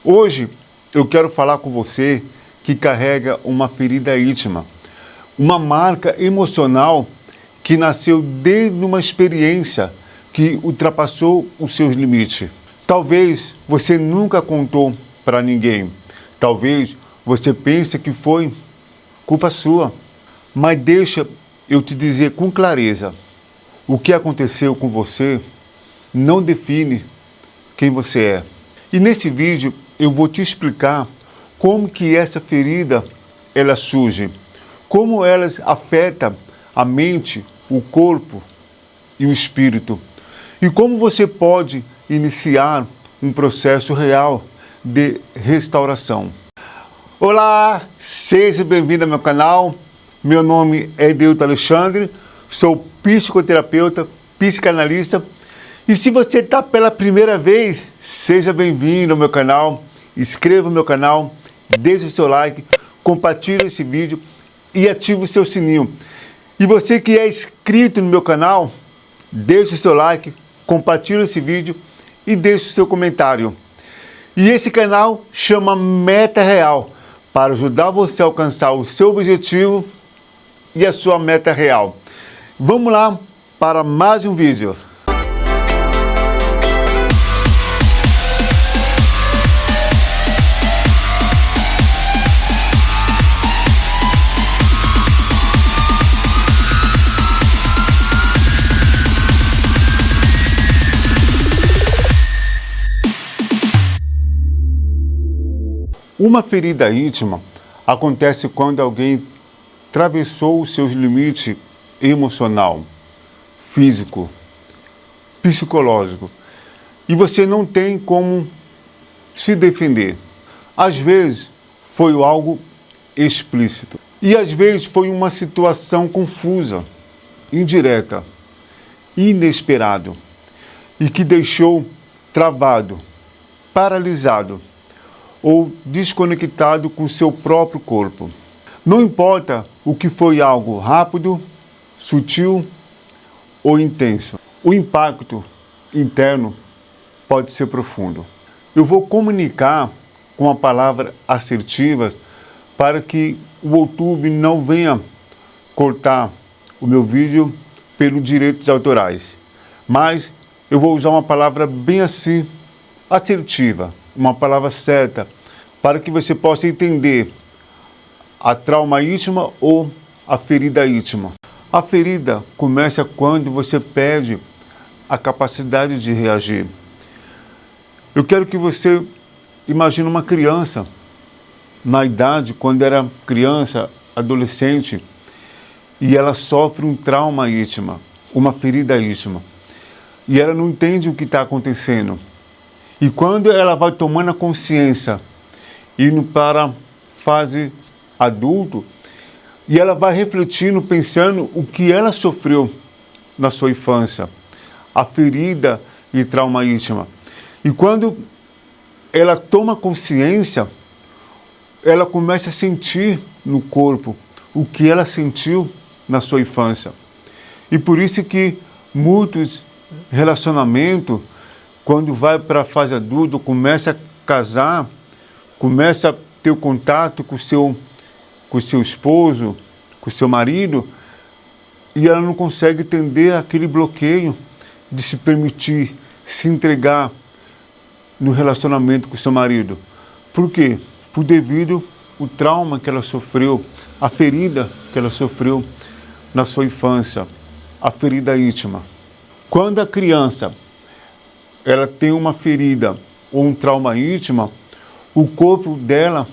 Hoje eu quero falar com você que carrega uma ferida íntima, uma marca emocional que nasceu desde uma experiência que ultrapassou os seus limites. Talvez você nunca contou para ninguém, talvez você pense que foi culpa sua, mas deixa eu te dizer com clareza, o que aconteceu com você não define quem você é. E nesse vídeo eu vou te explicar como que essa ferida ela surge, como elas afetam a mente, o corpo e o espírito, e como você pode iniciar um processo real de restauração. Olá, seja bem-vindo ao meu canal. Meu nome é Edeilton Alexandre, sou psicoterapeuta, psicanalista. E se você está pela primeira vez, seja bem-vindo ao meu canal, inscreva no meu canal, deixe o seu like, compartilhe esse vídeo e ative o seu sininho. E você que é inscrito no meu canal, deixe o seu like, compartilhe esse vídeo e deixe o seu comentário. E esse canal chama Meta Real, para ajudar você a alcançar o seu objetivo e a sua meta real. Vamos lá para mais um vídeo. Uma ferida íntima acontece quando alguém atravessou os seus limites emocional, físico, psicológico, e você não tem como se defender. Às vezes foi algo explícito e às vezes foi uma situação confusa, indireta, inesperado e que deixou travado, paralisado ou desconectado com seu próprio corpo. Não importa o que foi algo rápido, sutil ou intenso, o impacto interno pode ser profundo. Eu vou comunicar com a palavra assertivas para que o YouTube não venha cortar o meu vídeo pelos direitos autorais. Mas eu vou usar uma palavra bem assim, assertiva, uma palavra certa, para que você possa entender a trauma íntima ou a ferida íntima. A ferida começa quando você perde a capacidade de reagir. Eu quero que você imagine uma criança, na idade, quando era criança, adolescente, e ela sofre um trauma íntimo, uma ferida íntima, e ela não entende o que está acontecendo. E quando ela vai tomando a consciência, indo para a fase adulto, e ela vai refletindo, pensando o que ela sofreu na sua infância, a ferida e trauma íntima. E quando ela toma consciência, ela começa a sentir no corpo o que ela sentiu na sua infância. E por isso que muitos relacionamentos, quando vai para a fase adulta, começa a casar, começa a ter contato com o seu esposo, com o seu marido, e ela não consegue entender aquele bloqueio de se permitir, se entregar no relacionamento com o seu marido. Por quê? Por devido ao trauma que ela sofreu, a ferida que ela sofreu na sua infância, a ferida íntima. Quando a criança ela tem uma ferida ou um trauma íntimo, o corpo dela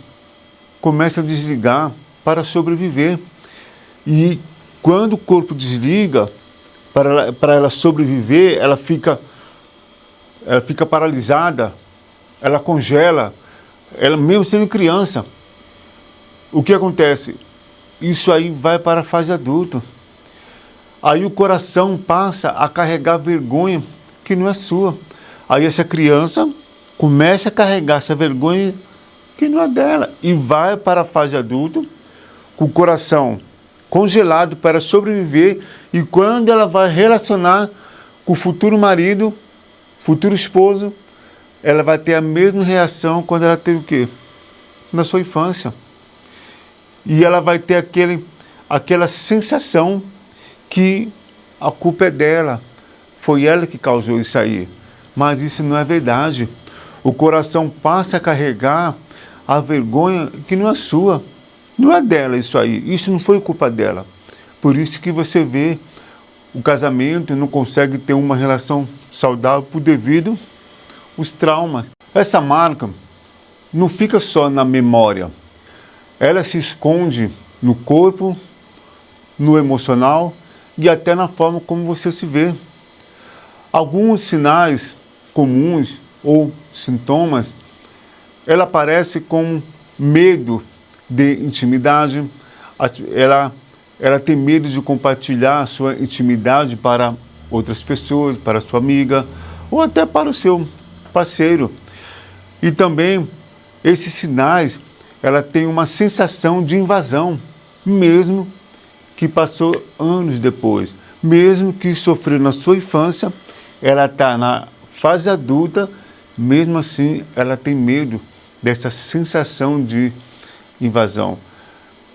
começa a desligar para sobreviver. E quando o corpo desliga, para ela sobreviver, ela fica paralisada, ela congela, ela mesmo sendo criança. O que acontece? Isso aí vai para a fase adulta. Aí o coração passa a carregar vergonha que não é sua. Aí essa criança começa a carregar essa vergonha que não é dela e vai para a fase adulta com o coração congelado para sobreviver, e quando ela vai relacionar com o futuro marido, futuro esposo, ela vai ter a mesma reação quando ela teve o quê? Na sua infância. E ela vai ter aquela sensação que a culpa é dela, foi ela que causou isso aí. Mas isso não é verdade. O coração passa a carregar a vergonha que não é sua, não é dela isso aí, isso não foi culpa dela. Por isso que você vê o casamento não consegue ter uma relação saudável por devido aos traumas. Essa marca não fica só na memória, ela se esconde no corpo, no emocional e até na forma como você se vê. Alguns sinais comuns ou sintomas, ela aparece com medo de intimidade, ela tem medo de compartilhar a sua intimidade para outras pessoas, para a sua amiga ou até para o seu parceiro. E também esses sinais, ela tem uma sensação de invasão, mesmo que passou anos depois, mesmo que sofreu na sua infância, ela está na fase adulta, mesmo assim ela tem medo dessa sensação de invasão.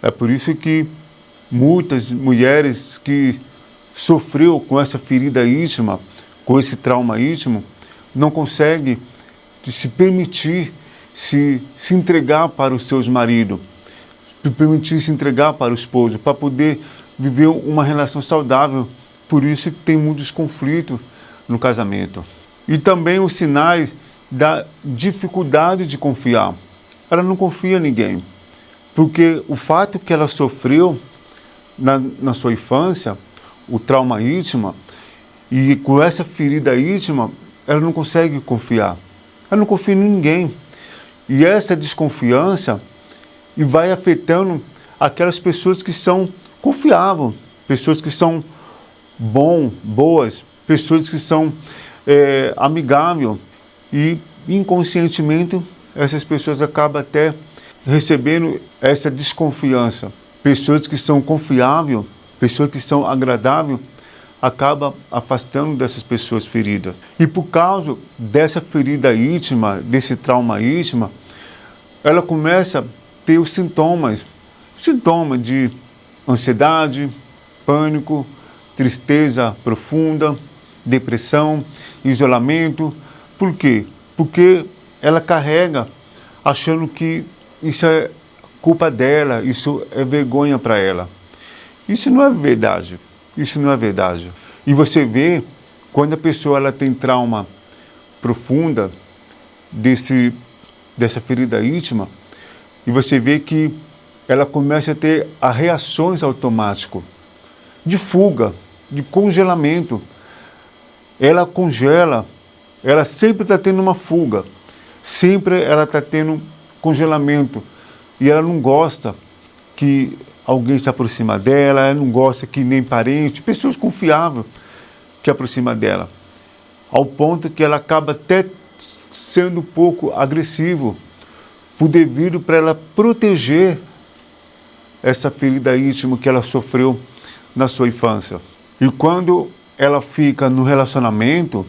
É por isso que muitas mulheres que sofreu com essa ferida íntima, com esse trauma íntimo, não conseguem se permitir se entregar para os seus maridos, se permitir se entregar para o esposo, para poder viver uma relação saudável. Por isso que tem muitos conflitos no casamento. E também os sinais da dificuldade de confiar. Ela não confia em ninguém, porque o fato que ela sofreu na sua infância, o trauma íntimo, e com essa ferida íntima, ela não consegue confiar. Ela não confia em ninguém. E essa desconfiança vai afetando aquelas pessoas que são confiáveis, pessoas que são boas, pessoas que são amigáveis. E inconscientemente essas pessoas acabam até recebendo essa desconfiança. Pessoas que são confiáveis, pessoas que são agradáveis, acaba afastando dessas pessoas feridas. E por causa dessa ferida íntima, desse trauma íntimo, ela começa a ter os sintomas de ansiedade, pânico, tristeza profunda, depressão, isolamento. Por quê? Porque ela carrega achando que isso é culpa dela, isso é vergonha para ela. Isso não é verdade. Isso não é verdade. E você vê, quando a pessoa ela tem trauma profunda dessa ferida íntima, e você vê que ela começa a ter as reações automáticas de fuga, de congelamento. Ela congela, ela sempre está tendo uma fuga, sempre ela está tendo congelamento, e ela não gosta que alguém se aproxima dela, ela não gosta que nem parente, pessoas confiáveis que aproxima dela, ao ponto que ela acaba até sendo um pouco agressivo, por devido para ela proteger essa ferida íntima que ela sofreu na sua infância. E quando ela fica no relacionamento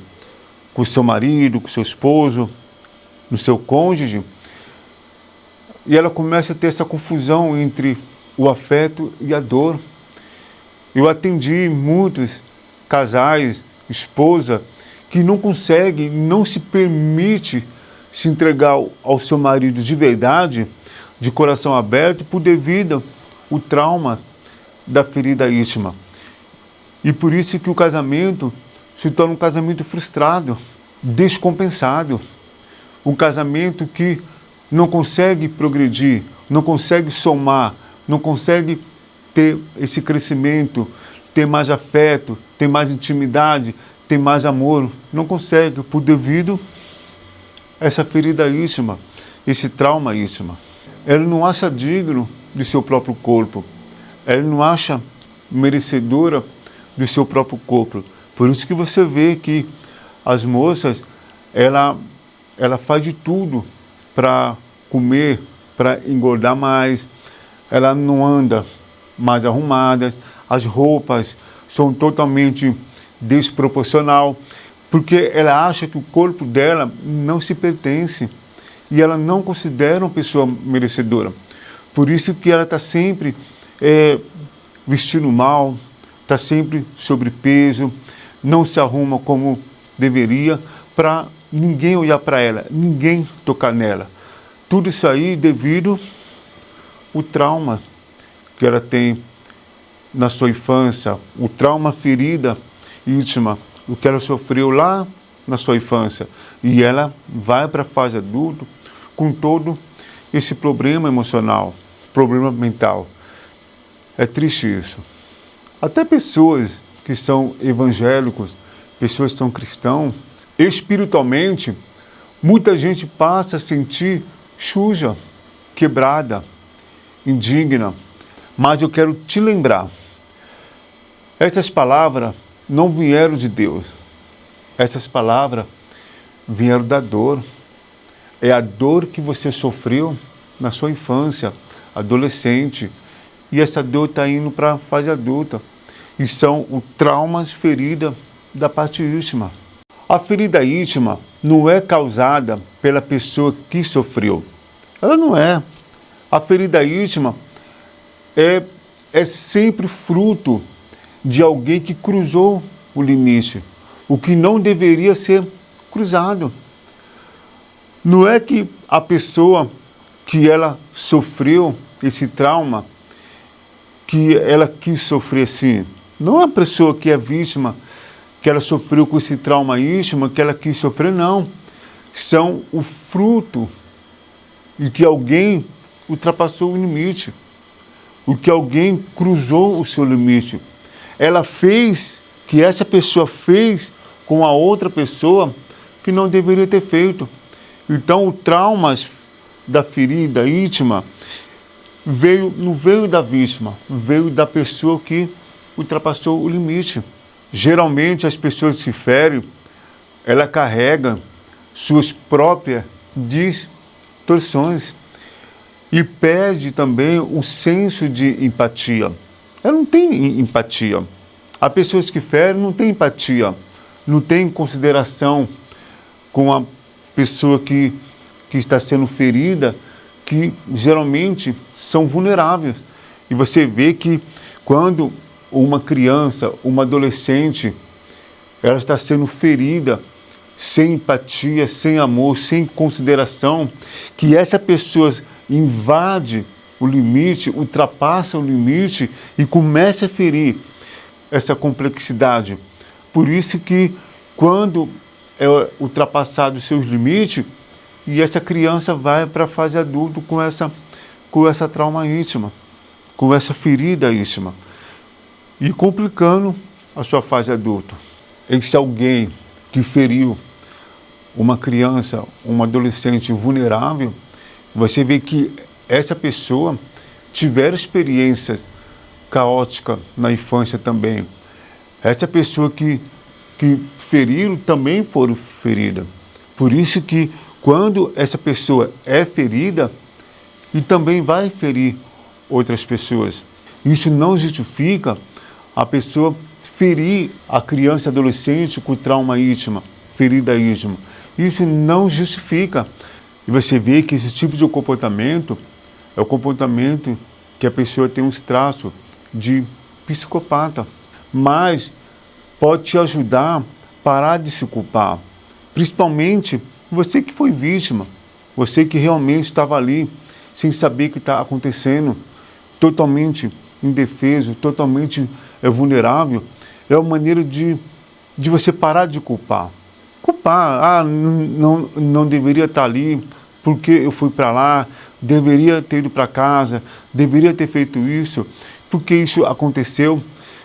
com o seu marido, com o seu esposo, no seu cônjuge, e ela começa a ter essa confusão entre o afeto e a dor. Eu atendi muitos casais, esposa, que não consegue, não se permite se entregar ao seu marido de verdade, de coração aberto, por devido ao trauma da ferida íntima. E por isso que o casamento se torna um casamento frustrado, descompensado. Um casamento que não consegue progredir, não consegue somar, não consegue ter esse crescimento, ter mais afeto, ter mais intimidade, ter mais amor. Não consegue, por devido a essa ferida íntima, esse trauma íntimo. Ele não acha digno de seu próprio corpo. Ele não acha merecedora do seu próprio corpo. Por isso que você vê que as moças, ela faz de tudo para comer, para engordar mais. Ela não anda mais arrumada, as roupas são totalmente desproporcional. porque ela acha que o corpo dela não se pertence e ela não considera uma pessoa merecedora. Por isso que ela está sempre vestindo mal, está sempre sobrepeso, não se arruma como deveria, para ninguém olhar para ela, ninguém tocar nela. Tudo isso aí devido ao trauma que ela tem na sua infância, o trauma, ferida íntima, o que ela sofreu lá na sua infância. E ela vai para a fase adulta com todo esse problema emocional, problema mental. É triste isso. Até pessoas que são evangélicos, pessoas que são cristãos, espiritualmente, muita gente passa a sentir suja, quebrada, indigna. Mas eu quero te lembrar, essas palavras não vieram de Deus. Essas palavras vieram da dor. É a dor que você sofreu na sua infância, adolescente. E essa dor está indo para a fase adulta. E são os traumas, feridas da parte íntima. A ferida íntima não é causada pela pessoa que sofreu. Ela não é. A ferida íntima é sempre fruto de alguém que cruzou o limite, o que não deveria ser cruzado. Não é que a pessoa que ela sofreu esse trauma, que ela quis sofrer assim. Não é a pessoa que é vítima, que ela sofreu com esse trauma íntimo, que ela quis sofrer, não. São o fruto de que alguém ultrapassou o limite, o que alguém cruzou o seu limite. Ela fez, que essa pessoa fez com a outra pessoa que não deveria ter feito. Então, o trauma da ferida íntima não veio da vítima, veio da pessoa que ultrapassou o limite. Geralmente, as pessoas que ferem, ela carrega suas próprias distorções e perde também o senso de empatia. Ela não tem empatia. Há pessoas que ferem, não têm empatia, não têm consideração com a pessoa que está sendo ferida, que geralmente são vulneráveis. E você vê que quando uma criança, uma adolescente, ela está sendo ferida, sem empatia, sem amor, sem consideração, que essa pessoa invade o limite, ultrapassa o limite e começa a ferir essa complexidade. Por isso que quando é ultrapassado os seus limites, e essa criança vai para a fase adulta com essa trauma íntima, com essa ferida íntima, e complicando a sua fase adulta. Esse alguém que feriu uma criança, um adolescente vulnerável, você vê que essa pessoa tiveram experiências caóticas na infância também. Essa pessoa que feriram também foram feridas. Por isso que quando essa pessoa é ferida, e também vai ferir outras pessoas. Isso não justifica a pessoa ferir a criança e adolescente com trauma íntimo, ferida íntima. Isso não justifica. E você vê que esse tipo de comportamento é o comportamento que a pessoa tem uns traços de psicopata. Mas pode te ajudar a parar de se culpar. Principalmente você que foi vítima, você que realmente estava ali sem saber o que está acontecendo, totalmente indefeso, totalmente vulnerável. É uma maneira de você parar de culpar. Culpar, não deveria estar ali, porque eu fui para lá, deveria ter ido para casa, deveria ter feito isso, porque isso aconteceu.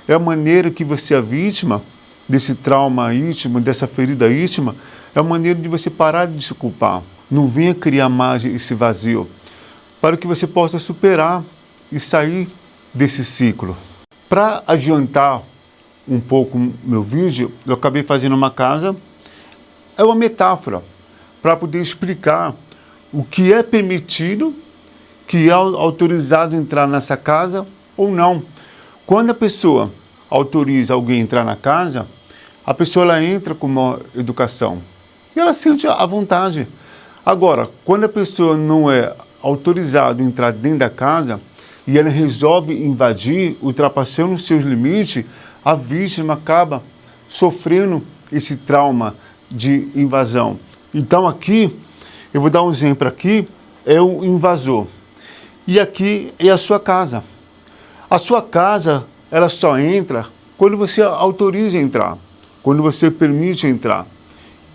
É a maneira que você é vítima desse trauma íntimo, dessa ferida íntima, é a maneira de você parar de se culpar. Não venha criar mais esse vazio, para que você possa superar e sair desse ciclo. Para adiantar um pouco meu vídeo, eu acabei fazendo uma casa, é uma metáfora, para poder explicar o que é permitido, que é autorizado entrar nessa casa ou não. Quando a pessoa autoriza alguém a entrar na casa, a pessoa ela entra com uma educação e ela sente a vontade. Agora, quando a pessoa não é autorizada a entrar dentro da casa e ela resolve invadir, ultrapassando os seus limites, a vítima acaba sofrendo esse trauma de invasão. Então aqui, eu vou dar um exemplo aqui, é o invasor. E aqui é a sua casa. A sua casa, ela só entra quando você autoriza entrar, quando você permite entrar.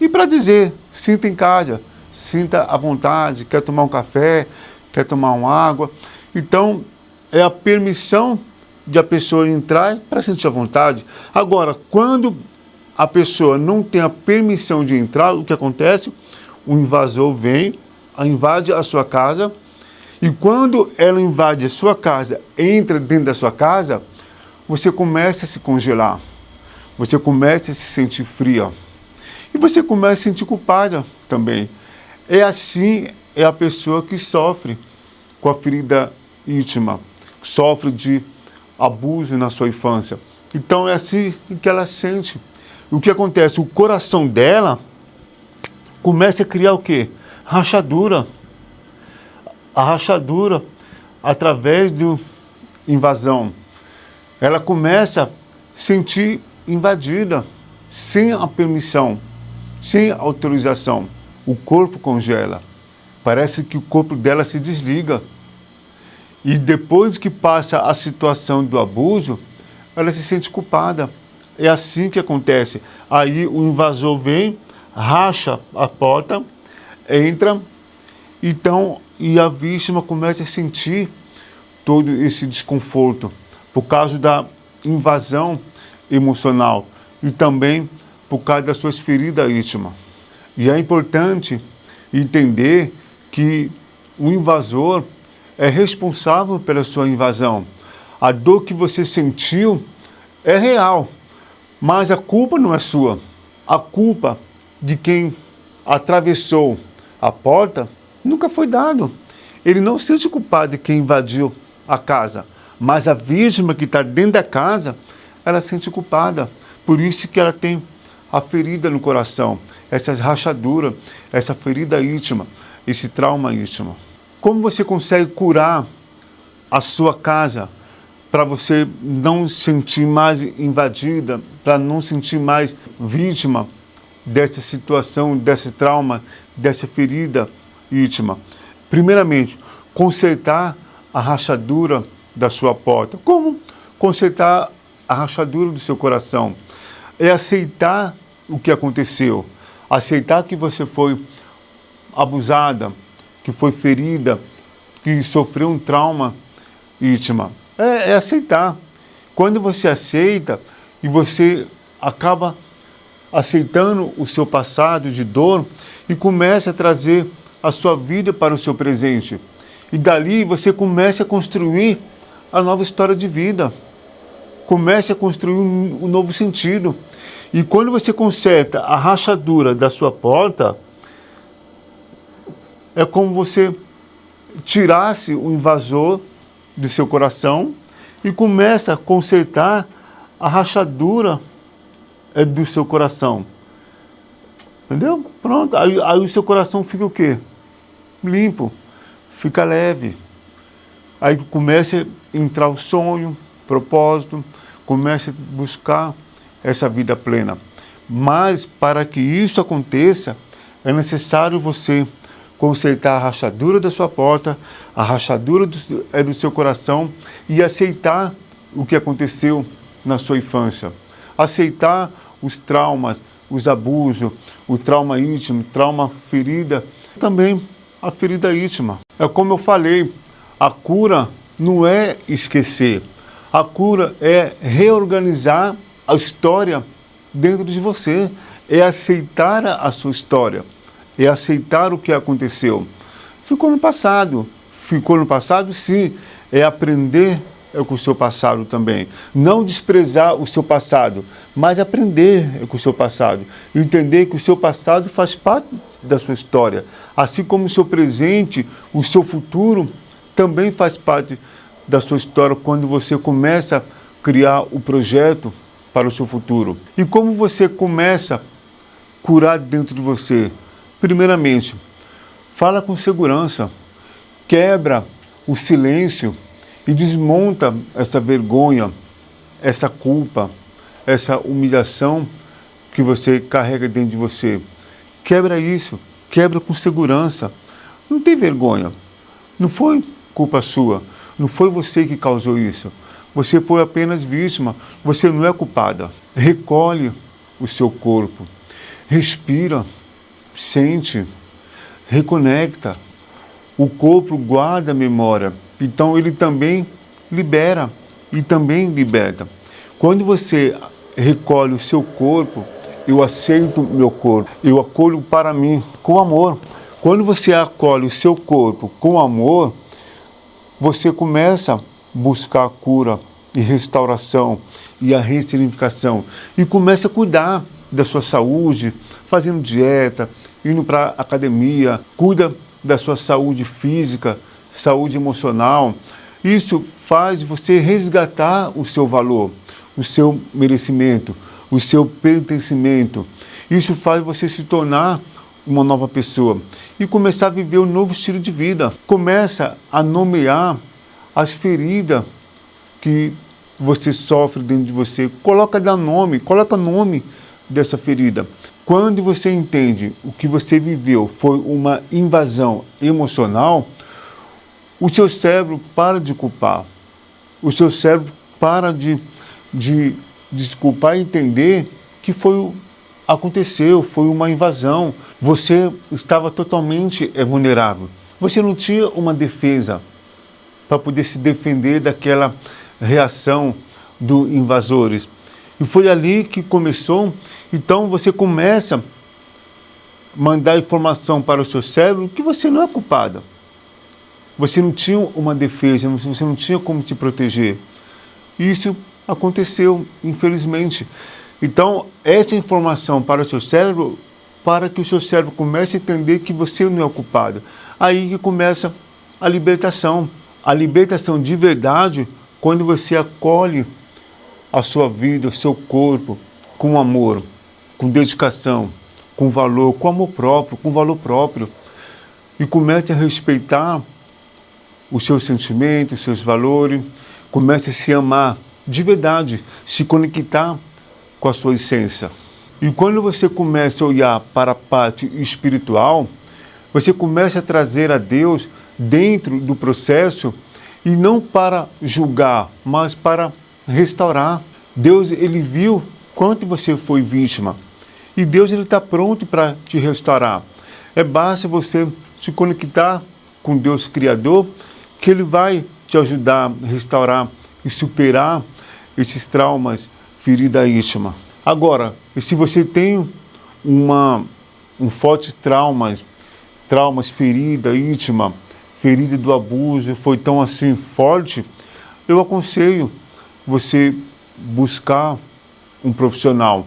E para dizer, sinta em casa, sinta à vontade, quer tomar um café, quer tomar uma água. Então, é a permissão de a pessoa entrar para sentir à vontade. Agora, quando a pessoa não tem a permissão de entrar, o que acontece? O invasor vem, invade a sua casa, e quando ela invade a sua casa, entra dentro da sua casa, você começa a se congelar, você começa a se sentir fria, e você começa a se sentir culpada também. É assim, é a pessoa que sofre com a ferida íntima, sofre de abuso na sua infância. Então é assim que ela sente. O que acontece? O coração dela começa a criar o quê? Rachadura. A rachadura através da invasão. Ela começa a sentir invadida, sem a permissão, sem autorização. O corpo congela. Parece que o corpo dela se desliga. E depois que passa a situação do abuso, ela se sente culpada. É assim que acontece. Aí o invasor vem, racha a porta, entra, então, e a vítima começa a sentir todo esse desconforto por causa da invasão emocional e também por causa das suas feridas íntimas. E é importante entender que o invasor é responsável pela sua invasão. A dor que você sentiu é real, mas a culpa não é sua. A culpa de quem atravessou a porta nunca foi dado. Ele não se sente culpado de quem invadiu a casa, mas a vítima que está dentro da casa, ela se sente culpada. Por isso que ela tem a ferida no coração, essa rachadura, essa ferida íntima, esse trauma íntimo. Como você consegue curar a sua casa para você não se sentir mais invadida, para não sentir mais vítima dessa situação, desse trauma, dessa ferida íntima? Primeiramente, consertar a rachadura da sua porta. Como consertar a rachadura do seu coração? É aceitar o que aconteceu, aceitar que você foi abusada, que foi ferida, que sofreu um trauma íntimo. É aceitar. Quando você aceita e você acaba aceitando o seu passado de dor e começa a trazer a sua vida para o seu presente. E dali você começa a construir a nova história de vida. Comece a construir um novo sentido. E quando você conserta a rachadura da sua porta, é como você tirasse o invasor do seu coração e começa a consertar a rachadura do seu coração. Entendeu? Pronto. Aí o seu coração fica o quê? Limpo. Fica leve. Aí começa a entrar o sonho, propósito, começa a buscar essa vida plena. Mas para que isso aconteça, é necessário você consertar a rachadura da sua porta, a rachadura do seu coração e aceitar o que aconteceu na sua infância. Aceitar os traumas, os abusos, o trauma íntimo, trauma ferida, também a ferida íntima. É como eu falei, a cura não é esquecer. A cura é reorganizar a história dentro de você. É aceitar a sua história. É aceitar o que aconteceu. Ficou no passado. Ficou no passado, sim. É aprender com o seu passado também. Não desprezar o seu passado, mas aprender com o seu passado. Entender que o seu passado faz parte da sua história. Assim como o seu presente, o seu futuro também faz parte da sua história quando você começa a criar o projeto para o seu futuro. E como você começa a curar dentro de você? Primeiramente, fala com segurança, quebra o silêncio e desmonta essa vergonha, essa culpa, essa humilhação que você carrega dentro de você. Quebra isso, quebra com segurança. Não tem vergonha. Não foi culpa sua. Não foi você que causou isso. Você foi apenas vítima. Você não é culpada. Recolhe o seu corpo. Respira. Sente. Reconecta. O corpo guarda a memória. Então ele também libera e também liberta. Quando você recolhe o seu corpo, eu aceito o meu corpo. Eu acolho para mim com amor. Quando você acolhe o seu corpo com amor, você começa a buscar a cura e restauração e a ressignificação. E começa a cuidar da sua saúde, fazendo dieta, indo para a academia, cuida da sua saúde física, saúde emocional. Isso faz você resgatar o seu valor, o seu merecimento, o seu pertencimento. Isso faz você se tornar uma nova pessoa e começar a viver um novo estilo de vida. Começa a nomear as feridas que você sofre dentro de você. Coloca nome dessa ferida. Quando você entende o que você viveu foi uma invasão emocional, o seu cérebro para de culpar. O seu cérebro para de desculpar e entender que aconteceu, foi uma invasão. Você estava totalmente vulnerável. Você não tinha uma defesa para poder se defender daquela reação dos invasores. E foi ali que começou. Então você começa a mandar informação para o seu cérebro que você não é culpada. Você não tinha uma defesa, você não tinha como te proteger. Isso aconteceu, infelizmente. Então, essa informação para o seu cérebro, para que o seu cérebro comece a entender que você não é o culpado. Aí que começa a libertação. A libertação de verdade, quando você acolhe a sua vida, o seu corpo, com amor, com dedicação, com valor, com amor próprio, com valor próprio. E comece a respeitar os seus sentimentos, os seus valores. Comece a se amar de verdade, se conectar com a sua essência. E quando você começa a olhar para a parte espiritual, você começa a trazer a Deus dentro do processo e não para julgar, mas para restaurar. Deus, ele viu quanto você foi vítima e Deus, ele está pronto para te restaurar. Basta você se conectar com Deus Criador, que ele vai te ajudar a restaurar e superar esses traumas, ferida íntima. Agora, e se você tem um forte traumas, ferida íntima, ferida do abuso, foi tão assim forte, eu aconselho você buscar um profissional.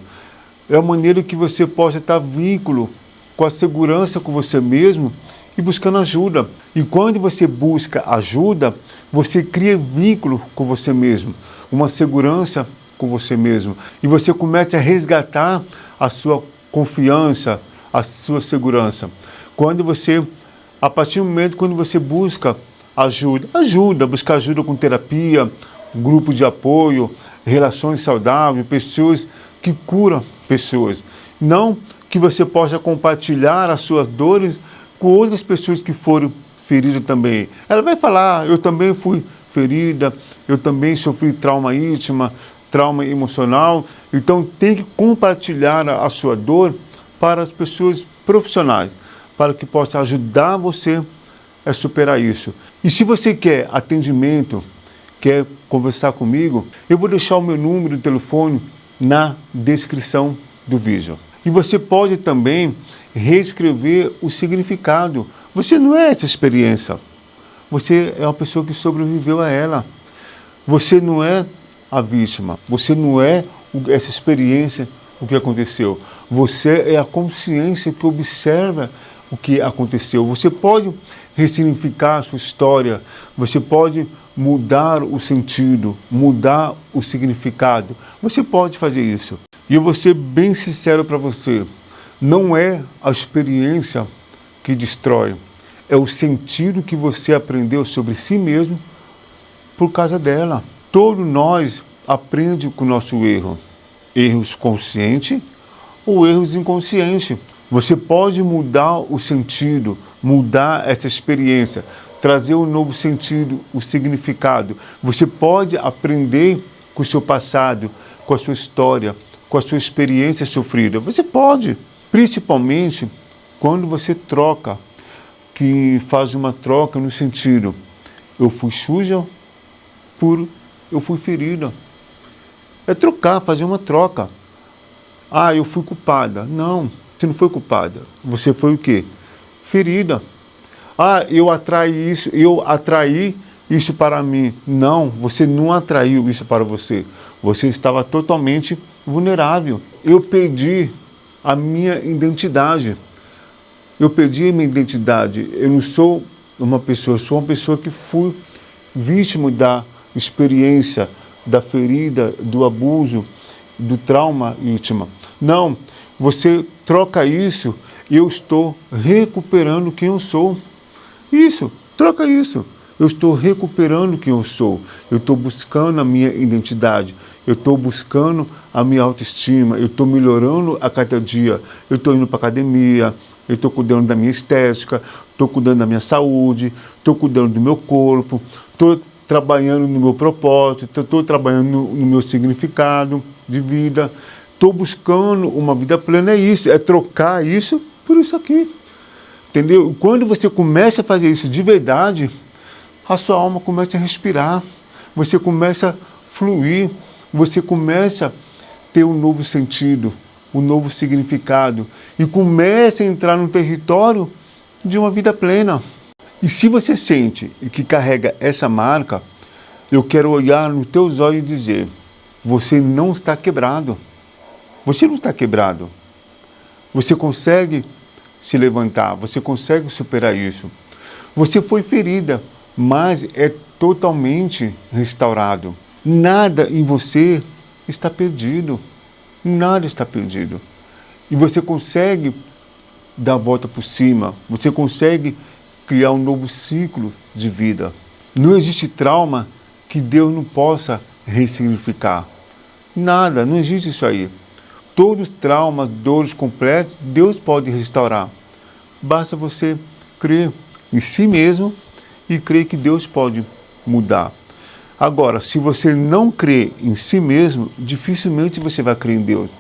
É a maneira que você possa estar vínculo com a segurança com você mesmo e buscando ajuda. E quando você busca ajuda, você cria vínculo com você mesmo, uma segurança com você mesmo. E você começa a resgatar a sua confiança, a sua segurança. A partir do momento quando você busca buscar ajuda com terapia, grupo de apoio, relações saudáveis, pessoas que curam pessoas. Não que você possa compartilhar as suas dores com outras pessoas que foram feridas também. Ela vai falar, eu também fui ferida, eu também sofri trauma íntima, trauma emocional. Então tem que compartilhar a sua dor para as pessoas profissionais, para que possa ajudar você a superar isso. E se você quer atendimento, quer conversar comigo, eu vou deixar o meu número de telefone na descrição do vídeo. E você pode também reescrever o significado. Você não é essa experiência. Você é uma pessoa que sobreviveu a ela. Você não é a vítima. Você não é essa experiência, o que aconteceu. Você é a consciência que observa o que aconteceu. Você pode ressignificar a sua história, você pode mudar o sentido, mudar o significado. Você pode fazer isso. E eu vou ser bem sincero para você, não é a experiência que destrói, é o sentido que você aprendeu sobre si mesmo por causa dela. Todos nós aprendemos com o nosso erro. Erros conscientes ou erros inconscientes. Você pode mudar o sentido, mudar essa experiência, trazer um novo sentido, o significado. Você pode aprender com o seu passado, com a sua história, com a sua experiência sofrida. Você pode, principalmente quando você troca, que faz uma troca no sentido, eu fui suja por eu fui ferida. É trocar, fazer uma troca. Ah, eu fui culpada. Não, você não foi culpada. Você foi o quê? Ferida. Ah, eu atraí isso para mim. Não, você não atraiu isso para você. Você estava totalmente vulnerável. Eu perdi a minha identidade. Eu perdi a minha identidade. Eu não sou uma pessoa, eu sou uma pessoa que fui vítima da experiência, da ferida, do abuso, do trauma íntimo. Não, você troca isso e eu estou recuperando quem eu sou. Isso, troca isso. Eu estou recuperando quem eu sou. Eu estou buscando a minha identidade. Eu estou buscando a minha autoestima. Eu estou melhorando a cada dia. Eu estou indo para a academia. Eu estou cuidando da minha estética. Estou cuidando da minha saúde. Estou cuidando do meu corpo. Estou trabalhando no meu propósito. Estou trabalhando no meu significado de vida. Estou buscando uma vida plena. É isso. É trocar isso por isso aqui. Entendeu? Quando você começa a fazer isso de verdade, a sua alma começa a respirar, você começa a fluir, você começa a ter um novo sentido, um novo significado e começa a entrar no território de uma vida plena. E se você sente que carrega essa marca, eu quero olhar nos teus olhos e dizer, você não está quebrado. Você não está quebrado. Você consegue se levantar, você consegue superar isso. Você foi ferida, mas é totalmente restaurado. Nada em você está perdido. Nada está perdido. E você consegue dar a volta por cima, você consegue criar um novo ciclo de vida. Não existe trauma que Deus não possa ressignificar. Nada, não existe isso aí. Todos os traumas, dores completos, Deus pode restaurar. Basta você crer em si mesmo e crer que Deus pode mudar. Agora, se você não crê em si mesmo, dificilmente você vai crer em Deus.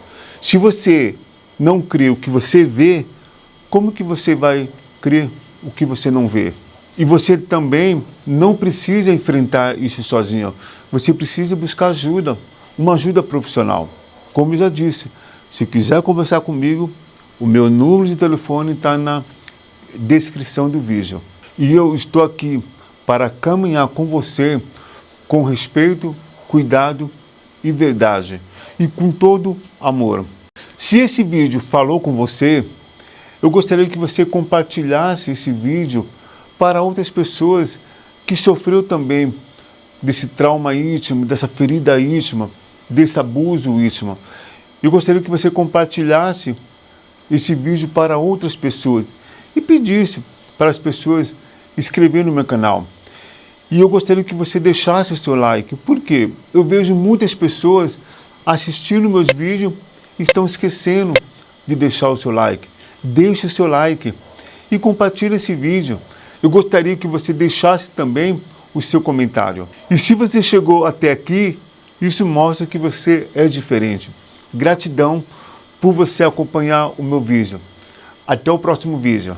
Se você não crê o que você vê, como que você vai crer o que você não vê? E você também não precisa enfrentar isso sozinho. Você precisa buscar ajuda, uma ajuda profissional. Como eu já disse, se quiser conversar comigo, o meu número de telefone está na descrição do vídeo. E eu estou aqui para caminhar com você com respeito, cuidado e verdade. E com todo amor. Se esse vídeo falou com você, eu gostaria que você compartilhasse esse vídeo para outras pessoas que sofreu também desse trauma íntimo, dessa ferida íntima, desse abuso íntimo. Eu gostaria que você compartilhasse esse vídeo para outras pessoas e pedisse para as pessoas inscrever no meu canal. E eu gostaria que você deixasse o seu like, porque eu vejo muitas pessoas assistindo meus vídeos e estão esquecendo de deixar o seu like. Deixe o seu like e compartilhe esse vídeo. Eu gostaria que você deixasse também o seu comentário. E se você chegou até aqui, isso mostra que você é diferente. Gratidão por você acompanhar o meu vídeo. Até o próximo vídeo.